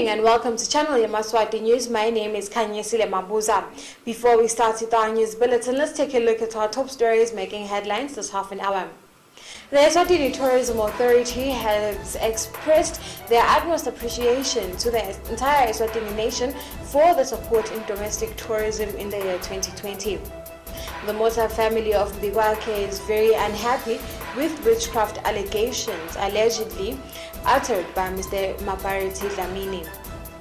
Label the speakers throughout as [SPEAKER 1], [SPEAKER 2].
[SPEAKER 1] and welcome to Channel Yemaswati News. My name is Yemaswati. Before we start with our news bulletin, let's take a look at our top stories making headlines this half an hour. The ESWATINI Tourism Authority has expressed their utmost appreciation to the entire Eswatini nation for the support in domestic tourism in the year 2020. The Mota family of Mbigwake is very unhappy with witchcraft allegations allegedly uttered by Mr. Mapariti Dlamini.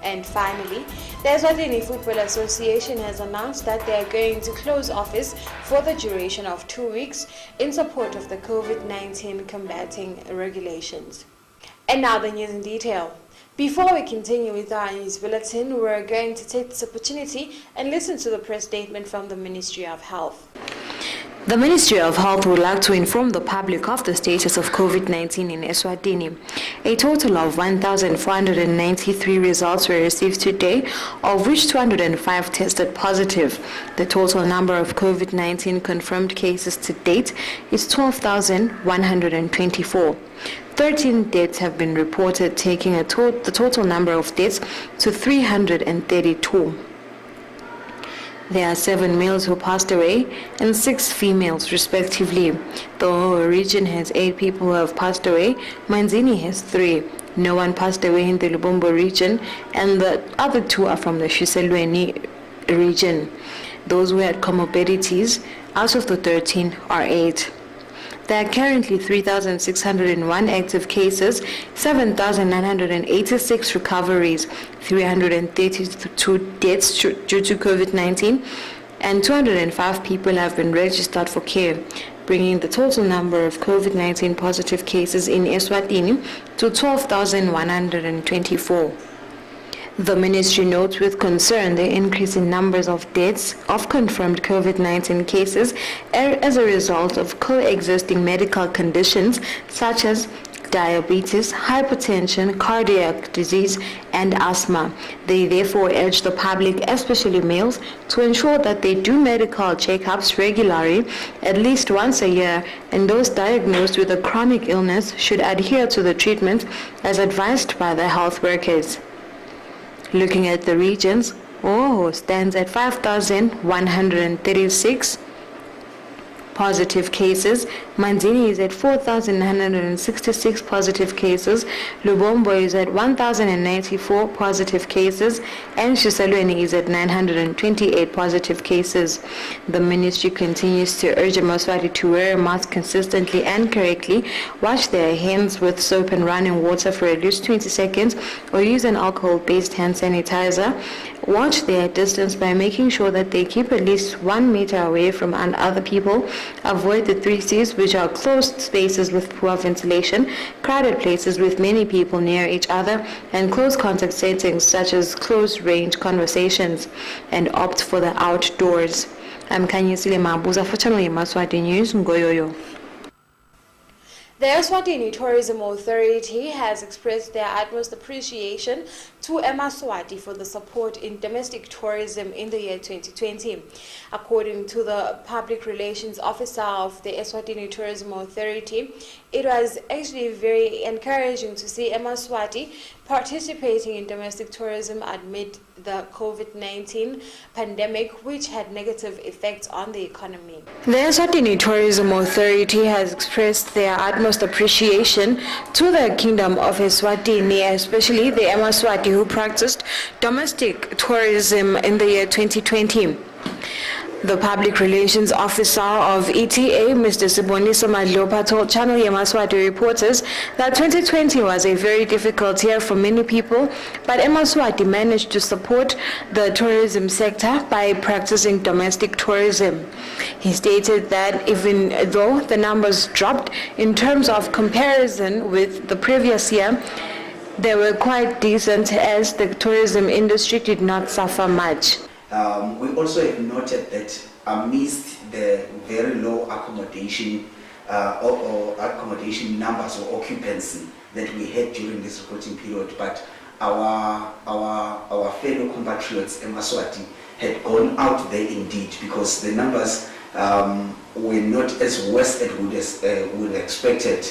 [SPEAKER 1] And finally, the Eswatini Football Association has announced that they are going to close office for the duration of 2 weeks in support of the COVID-19 combating regulations. And now the news in detail. Before we continue with our news bulletin, we're going to take this opportunity and listen to the press statement from the Ministry of Health. The Ministry of Health would like to inform the public of the status of COVID-19 in Eswatini. A total of 1,493 results were received today, of which 205 tested positive. The total number of COVID-19 confirmed cases to date is 12,124. 13 deaths have been reported, taking the total number of deaths to 332. There are 7 males who passed away and 6 females, respectively. The whole region has 8 people who have passed away. Manzini has 3. No one passed away in the Lubombo region, and the other 2 are from the Shiselweni region. Those who had comorbidities, out of the 13, are 8. There are currently 3,601 active cases, 7,986 recoveries, 332 deaths due to COVID-19, and 205 people have been registered for care, bringing the total number of COVID-19 positive cases in Eswatini to 12,124. The ministry notes with concern the increase in numbers of deaths of confirmed COVID-19 cases as a result of coexisting medical conditions such as diabetes, hypertension, cardiac disease, and asthma. They therefore urge the public, especially males, to ensure that they do medical checkups regularly, at least once a year, and those diagnosed with a chronic illness should adhere to the treatment as advised by the health workers. Looking at the regions, Oho stands at 5,136 positive cases. Manzini is at 4,966 positive cases. Lubombo is at 1,094 positive cases. And Shiselweni is at 928 positive cases. The ministry continues to urge Yemaswati to wear a mask consistently and correctly, wash their hands with soap and running water for at least 20 seconds, or use an alcohol-based hand sanitizer. Watch their distance by making sure that they keep at least 1 meter away from other people. Avoid the 3 C's, which are closed spaces with poor ventilation, crowded places with many people near each other, and close contact settings such as close-range conversations, and opt for the outdoors. I'm Yemaswati for Channel Yemaswati News, Ngoyoyo. The Eswatini Tourism Authority has expressed their utmost appreciation to Yemaswati for the support in domestic tourism in the year 2020. According to the Public Relations Officer of the Eswatini Tourism Authority, it was actually very encouraging to see Yemaswati participating in domestic tourism amid the COVID-19 pandemic, which had negative effects on the economy. The Eswatini Tourism Authority has expressed their utmost appreciation to the Kingdom of Eswatini, especially the Yemaswati who practiced domestic tourism in the year 2020. The Public Relations Officer of ETA, Mr. Sibonisa Madlopa, told Channel Yemaswati reporters that 2020 was a very difficult year for many people, but Yemaswati managed to support the tourism sector by practicing domestic tourism. He stated that even though the numbers dropped in terms of comparison with the previous year, they were quite decent as the tourism industry did not suffer much.
[SPEAKER 2] We also have noted that amidst the very low accommodation or accommodation numbers or occupancy that we had during this reporting period, but our fellow compatriots Yemaswati had gone out there indeed, because the numbers were not as worse as we would expected.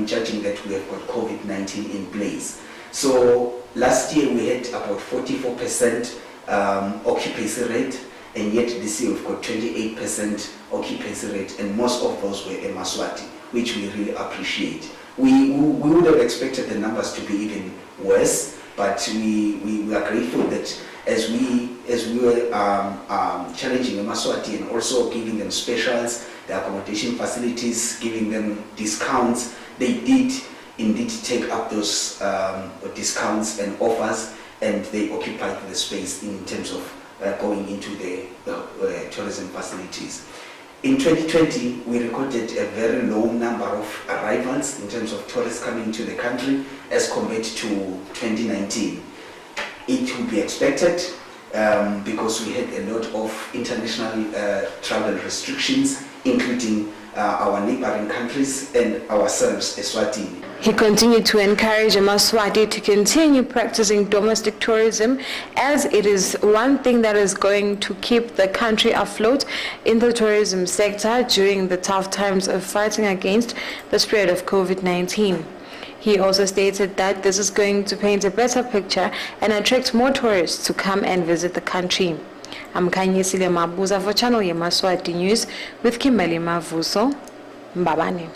[SPEAKER 2] Judging that we have got COVID-19 in place. So Last year we had about 44% occupancy rate, and yet this year we've got 28% occupancy rate, and most of those were Yemaswati, which we really appreciate. We would have expected the numbers to be even worse, but we are grateful that as we were challenging Yemaswati and also giving them specials, the accommodation facilities, giving them discounts, they did indeed take up those discounts and offers, and they occupied the space in terms of going into the tourism facilities. In 2020, we recorded a very low number of arrivals in terms of tourists coming to the country as compared to 2019. It would be expected because we had a lot of international travel restrictions, including our neighboring countries and ourselves, Eswatini.
[SPEAKER 1] He continued to encourage Yemaswati to continue practicing domestic tourism, as it is one thing that is going to keep the country afloat in the tourism sector during the tough times of fighting against the spread of COVID-19. He also stated that this is going to paint a better picture and attract more tourists to come and visit the country. I'm Kanyisile Mabuza for Channel Yemaswati News with Kimberly Mavuso, Mbabane.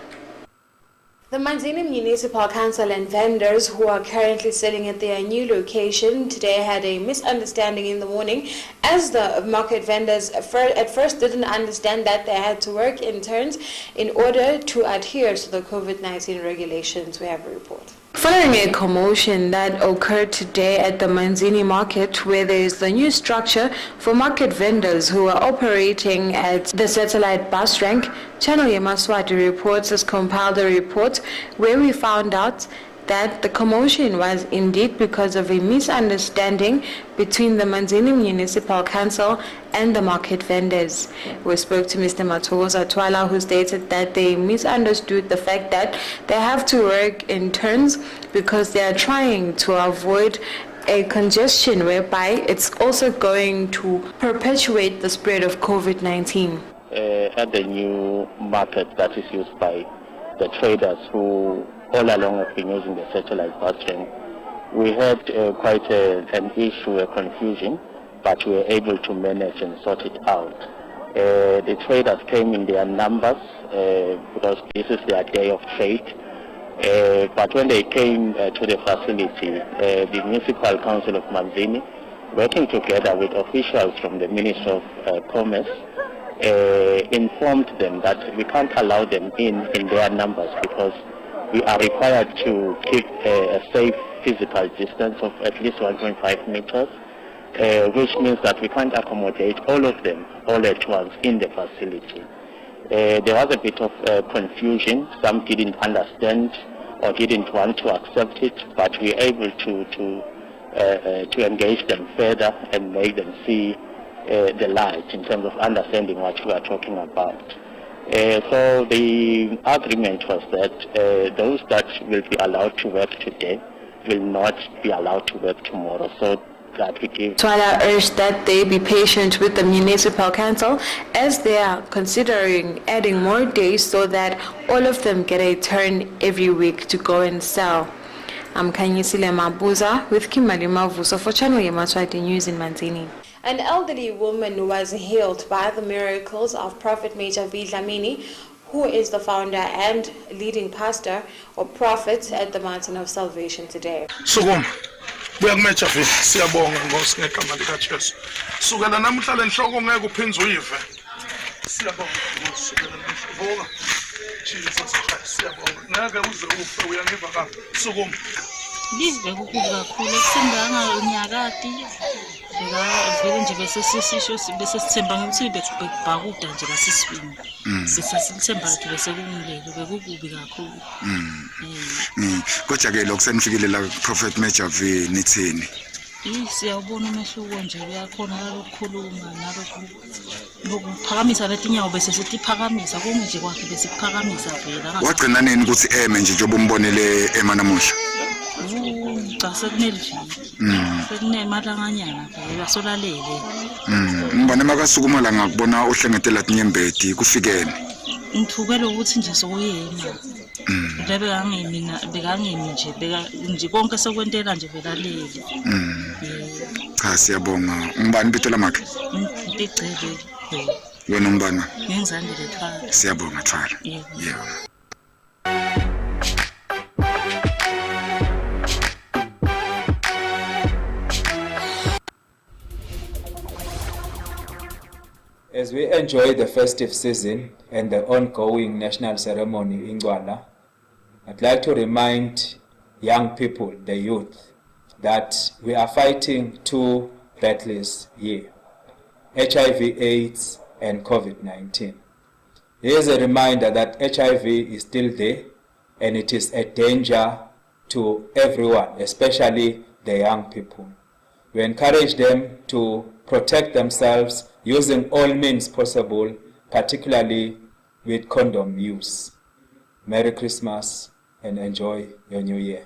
[SPEAKER 1] The Manzini Municipal Council and vendors who are currently sitting at their new location today had a misunderstanding in the morning, as the market vendors at first didn't understand that they had to work in turns in order to adhere to the COVID-19 regulations. We have a report. Following a commotion that occurred today at the Manzini market, where there is the new structure for market vendors who are operating at the satellite bus rank, Channel Yemaswati Reports has compiled a report where we found out that the commotion was indeed because of a misunderstanding between the Manzini Municipal Council and the market vendors. We spoke to Mr. Matogoza Twala, who stated that they misunderstood the fact that they have to work in turns because they are trying to avoid a congestion whereby it's also going to perpetuate the spread of COVID-19.
[SPEAKER 3] At the new market that is used by the traders who all along have been using the satellite bus train, we had quite an issue, a confusion, but we were able to manage and sort it out. The traders came in their numbers because this is their day of trade, but when they came to the facility, the Municipal Council of Manzini, working together with officials from the Ministry of Commerce, informed them that we can't allow them in their numbers because we are required to keep a safe physical distance of at least 1.5 meters, which means that we can't accommodate all of them all at once in the facility. There was a bit of confusion. Some didn't understand or didn't want to accept it, but we were able to engage them further and make them see the light in terms of understanding what we are talking about. So the agreement was that those that will be allowed to work today will not be allowed to work tomorrow. So that we give.
[SPEAKER 1] Twala urged that they be patient with the Municipal Council as they are considering adding more days so that all of them get a turn every week to go and sell. I'm Kanyisile Mabuza with Kimberly Mavuso for Channel Yemaswati News in Manzini. An elderly woman was healed by the miracles of Prophet Major V. Dlamini, who is the founder and leading pastor or prophet at the Mountain of Salvation today.
[SPEAKER 4] Kuyakumeja fi siyabonga ngosingegama lika Jesu. Sukela namuhla lenhloko ngeke uphinze uyive. Siyabonga ngosukela vuka. Jesus Christ siyabonga. Ngeke uze ufe uyangiva ka. Sukuma.
[SPEAKER 5] Ngizwe kukhulu kakhulu ekusenganga unyakati. Vele nje bese sisisho bese sithemba ngokuthi bethu bekubhakuda nje basiswini. Sisasithemba ukuthi bese kungilele bekukubi kakhulu.
[SPEAKER 6] Kodwa ke lokusenifikile la Prophet Major V nithini?
[SPEAKER 5] Siyabona umehluko nje uyakhona ukukhuluma nokuphakamisa letinyawo bese sitiphakamisa kunje kwakhe bese kuphakamisa vela.
[SPEAKER 6] Wagcina nini ukuthi eme nje njengoba umbonele ema namuhla?
[SPEAKER 5] Cha sekunele nje. Sekunele malanganyana phela solalele.
[SPEAKER 6] Mbane makasukuma la ngakubona uhlengetela tinyembeti kufikene.
[SPEAKER 5] Ngithukela ukuthi nje soyema. bekangimi nje konke sekwenteka nje bekalele.
[SPEAKER 6] Cha siyabonga. Umbani bitho lamakhe?
[SPEAKER 5] Ngigcebe.
[SPEAKER 6] Wena umbani?
[SPEAKER 5] Ngingizandile Thwala.
[SPEAKER 6] Siyabonga Thwala.
[SPEAKER 5] Yebo.
[SPEAKER 7] As we enjoy the festive season and the ongoing national ceremony in Gwala, I'd like to remind young people, the youth, that we are fighting two battles here: HIV/AIDS and COVID-19. Here's a reminder that HIV is still there and it is a danger to everyone, especially the young people. We encourage them to protect themselves using all means possible, particularly with condom use. Merry Christmas and enjoy your new year.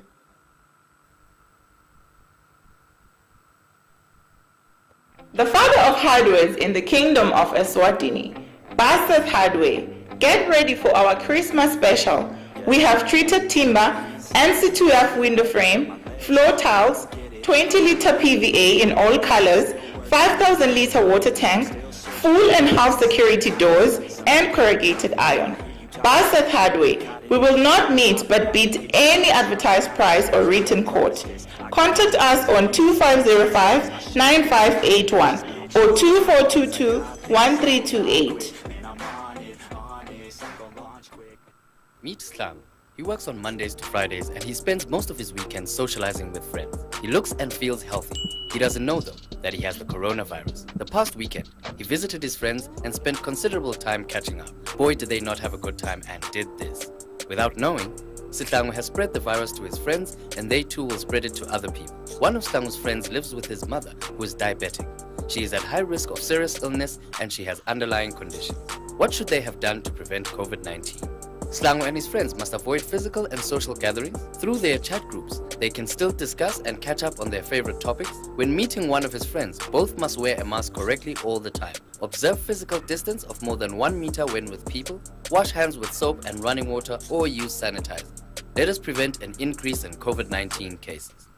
[SPEAKER 8] The father of hardwares in the kingdom of Eswatini, Baseth Hardware, get ready for our Christmas special. We have treated timber, NC2F window frame, floor tiles, 20-liter PVA in all colors, 5,000-liter water tank, full and half security doors, and corrugated iron. Baseth Hardware, we will not meet but beat any advertised price or written quote. Contact us on 2505-9581 or 2422-1328.
[SPEAKER 9] Meet Slang. He works on Mondays to Fridays and he spends most of his weekends socializing with friends. He looks and feels healthy. He doesn't know though that he has the coronavirus. The past weekend, he visited his friends and spent considerable time catching up. Boy, did they not have a good time and did this. Without knowing, Sihlangu has spread the virus to his friends and they too will spread it to other people. One of Sihlangu's friends lives with his mother, who is diabetic. She is at high risk of serious illness and she has underlying conditions. What should they have done to prevent COVID-19? Sihlangu and his friends must avoid physical and social gatherings. Through their chat groups, they can still discuss and catch up on their favorite topics. When meeting one of his friends, both must wear a mask correctly all the time. Observe physical distance of more than 1 meter when with people. Wash hands with soap and running water or use sanitizer. Let us prevent an increase in COVID-19 cases.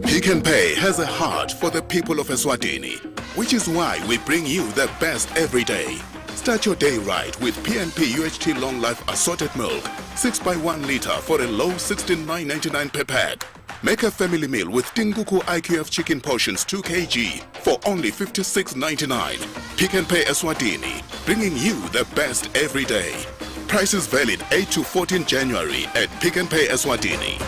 [SPEAKER 10] Pick n Pay has a heart for the people of Eswatini, which is why we bring you the best every day. Start your day right with PNP UHT Long Life Assorted Milk, 6 by 1 liter for a low $69.99 per pack. Make a family meal with Tinguku IQF chicken portions 2 kg for only $56.99. Pick n Pay Eswatini, bringing you the best every day. Prices valid 8 to 14 January at Pick n Pay Eswatini.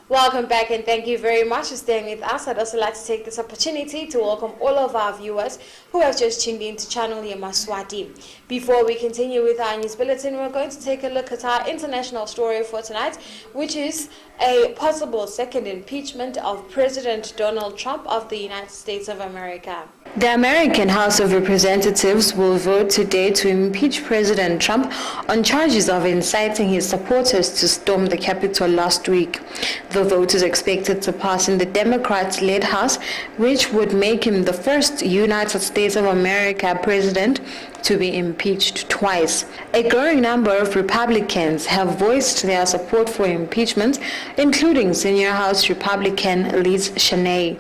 [SPEAKER 1] Welcome back and thank you very much for staying with us. I'd also like to take this opportunity to welcome all of our viewers who have just tuned in to channel Yemaswati. Before we continue with our news bulletin, we're going to take a look at our international story for tonight, which is a possible second impeachment of President Donald Trump of the United States of America. The American House of Representatives will vote today to impeach President Trump on charges of inciting his supporters to storm the Capitol last week. The vote is expected to pass in the Democrats-led House, which would make him the first United States of America president to be impeached twice. A growing number of Republicans have voiced their support for impeachment, including Senior House Republican Liz Cheney.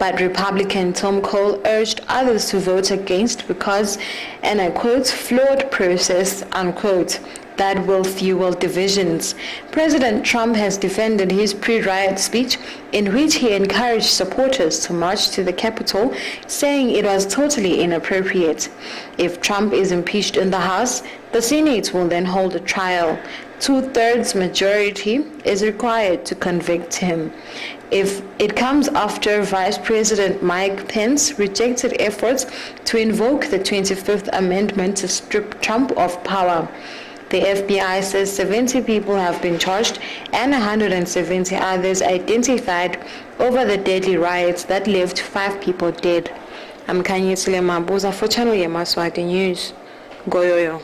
[SPEAKER 1] But Republican Tom Cole urged others to vote against because, and I quote, flawed process, unquote, that will fuel divisions. President Trump has defended his pre-riot speech in which he encouraged supporters to march to the Capitol, saying it was totally inappropriate. If Trump is impeached in the House, the Senate will then hold a trial. 2/3 majority is required to convict him. If it comes after Vice President Mike Pence rejected efforts to invoke the 25th Amendment to strip Trump of power. The FBI says 70 people have been charged and 170 others identified over the deadly riots that left 5 people dead. I'm Kanyisile Mabuza for Channel Yemaswati News. Goyoyo.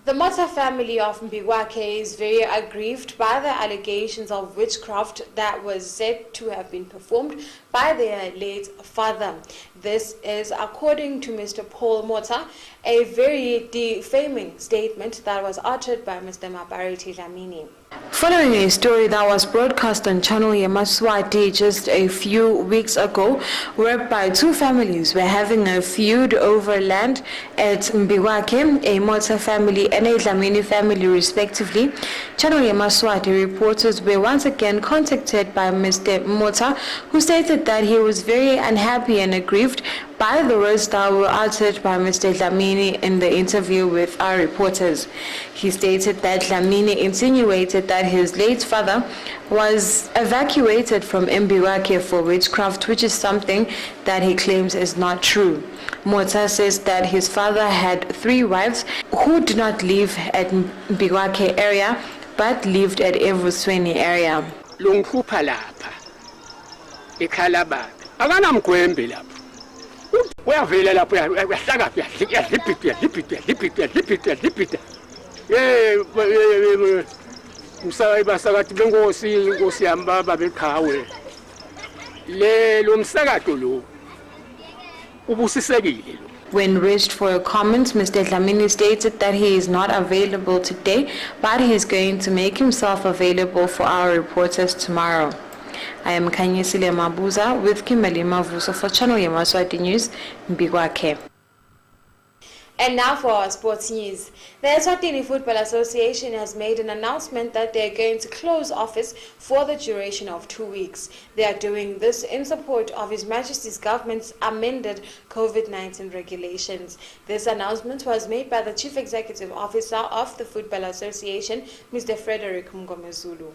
[SPEAKER 11] The Mota family of Mbiwake is very aggrieved by the allegations of witchcraft that was said to have been performed by their late father. This is according to Mr. Paul Mota, a very defaming statement that was uttered by Mr. Mabariti Dlamini.
[SPEAKER 1] Following a story that was broadcast on Channel Yemaswati just a few weeks ago, whereby two families were having a feud over land at Mbiwake, a Mota family and a Dlamini family respectively, Channel Yemaswati reporters were once again contacted by Mr. Mota, who stated that he was very unhappy and aggrieved by the words that were uttered by Mr. Dlamini in the interview with our reporters. He stated that Dlamini insinuated that his late father was evacuated from Mbiwake for witchcraft, which is something that he claims is not true. Mota says that his father had 3 wives who did not live at Mbiwake area but lived at Evusweni area.
[SPEAKER 12] Lungkhupha lapha ekhalabaka akanamgwembe lapha uyavela lapho yahlaka yahlipita umsakathi benkosi inkosi yambaba beqhawe lo msakato lo ubusisekile.
[SPEAKER 1] When raised for a comment, Mr. Dlamini stated that he is not available today, but he is going to make himself available for our reporters tomorrow. I am Kanyisile Mabuza with Kimberly Mavuso for Channel Yemaswati News, Mbiwake.
[SPEAKER 11] And now for our sports news. The Eswatini Football Association has made an announcement that they are going to close office for the duration of 2 weeks. They are doing this in support of His Majesty's government's amended COVID-19 regulations. This announcement was made by the Chief Executive Officer of the Football Association, Mr. Frederick Mngomezulu.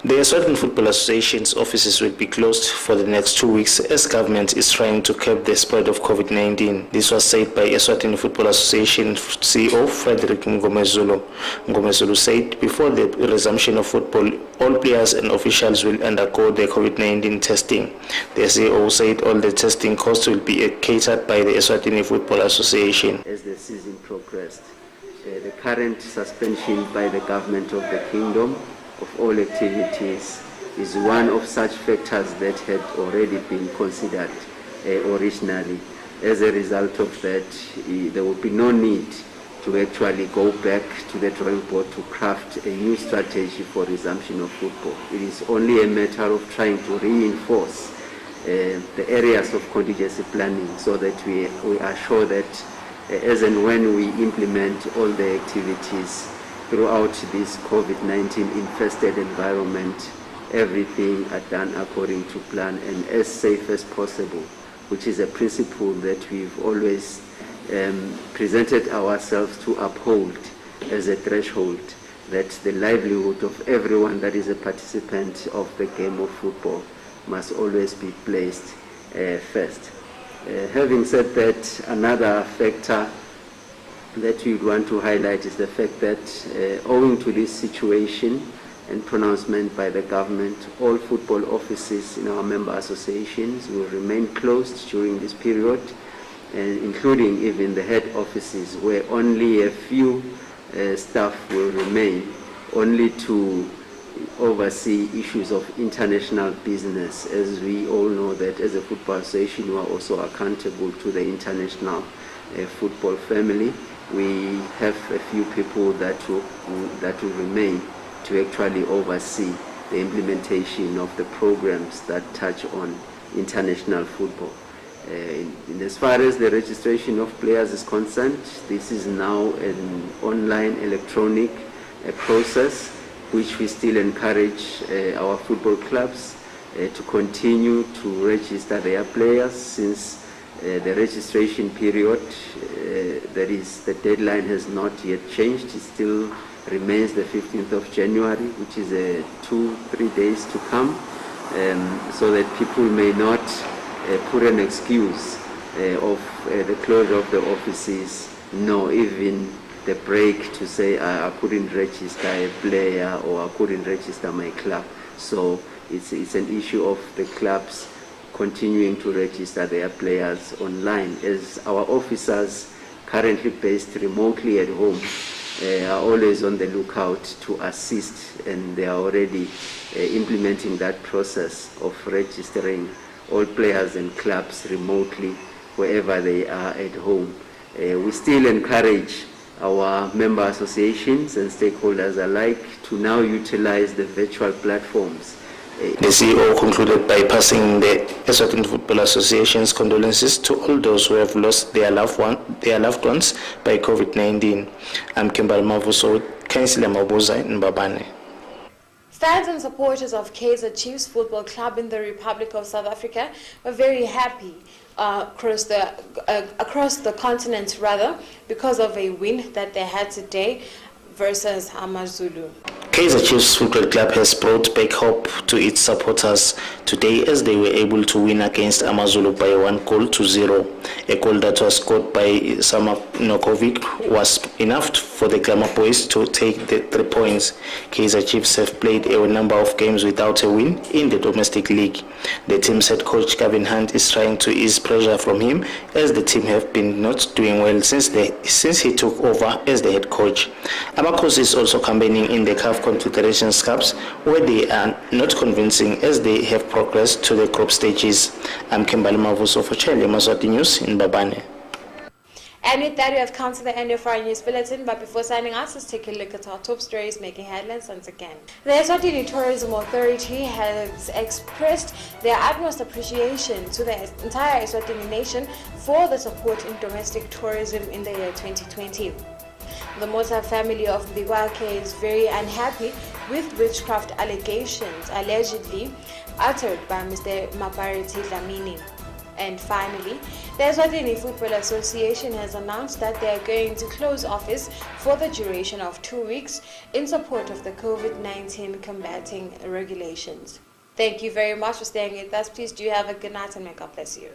[SPEAKER 13] The Eswatini Football Association's offices will be closed for the next 2 weeks as government is trying to curb the spread of COVID-19. This was said by Eswatini Football Association CEO Frederick Mngomezulu. Mngomezulu said before the resumption of football, all players and officials will undergo their COVID-19 testing. The CEO said all the testing costs will be catered by the Eswatini Football Association.
[SPEAKER 14] As the season progressed, the current suspension by the government of the kingdom of all activities is one of such factors that had already been considered originally. As a result of that, there will be no need to actually go back to the drawing board to craft a new strategy for resumption of football. It is only a matter of trying to reinforce the areas of contingency planning so that we are sure that as and when we implement all the activities throughout this COVID-19 infested environment, everything are done according to plan and as safe as possible, which is a principle that we've always presented ourselves to uphold as a threshold, that the livelihood of everyone that is a participant of the game of football must always be placed first. Having said that, another factor that we want to highlight is the fact that owing to this situation and pronouncement by the government, all football offices in our member associations will remain closed during this period, including even the head offices where only a few staff will remain, only to oversee issues of international business, as we all know that as a football association we are also accountable to the international football family. We have a few people that will remain to actually oversee the implementation of the programs that touch on international football. As far as the registration of players is concerned, this is now an online electronic process which we still encourage our football clubs to continue to register their players, since the registration period, that is, the deadline has not yet changed. It still remains the 15th of January, which is 2-3 days to come, so that people may not put an excuse of the closure of the offices, nor even the break to say I couldn't register a player or I couldn't register my club. So it's an issue of the clubs continuing to register their players online, as our officers currently based remotely at home are always on the lookout to assist, and they are already implementing that process of registering all players and clubs remotely wherever they are at home. We still encourage our member associations and stakeholders alike to now utilize the virtual platforms.
[SPEAKER 13] The CEO concluded by passing the Eswatini Football Association's condolences to all those who have lost their loved ones by COVID-19. I'm Kimbal Mavuso with Councillor Mabuza in Mbabane.
[SPEAKER 11] Fans and supporters of Kaizer Chiefs Football Club in the Republic of South Africa were very happy across the continent because of a win that they had today versus AmaZulu.
[SPEAKER 13] Kaizer Chiefs Football Club has brought back hope to its supporters today as they were able to win against AmaZulu by 1-0. A goal that was scored by Sama Nokovic was enough for the Glamour Boys to take the 3 points. Kaizer Chiefs have played a number of games without a win in the domestic league. The team's head coach Gavin Hunt is trying to ease pressure from him, as the team have been not doing well since he took over as the head coach. Amakos is also campaigning in the CAF Confederations Cups, where they are not convincing as they have progressed to the group stages. I'm Kimbali Mavuso for Yemaswati News in Mbabane.
[SPEAKER 11] And with that, we have come to the end of our news bulletin. But before signing us, let's take a look at our top stories making headlines once again. The Eswatini Tourism Authority has expressed their utmost appreciation to the entire Eswatini nation for the support in domestic tourism in the year 2020. The Mota family of Mbigwake is very unhappy with witchcraft allegations allegedly uttered by Mr. Mapariti Dlamini. And finally, the Eswatini Football Association has announced that they are going to close office for the duration of 2 weeks in support of the COVID-19 combating regulations. Thank you very much for staying with us. Please do have a good night and may God bless you.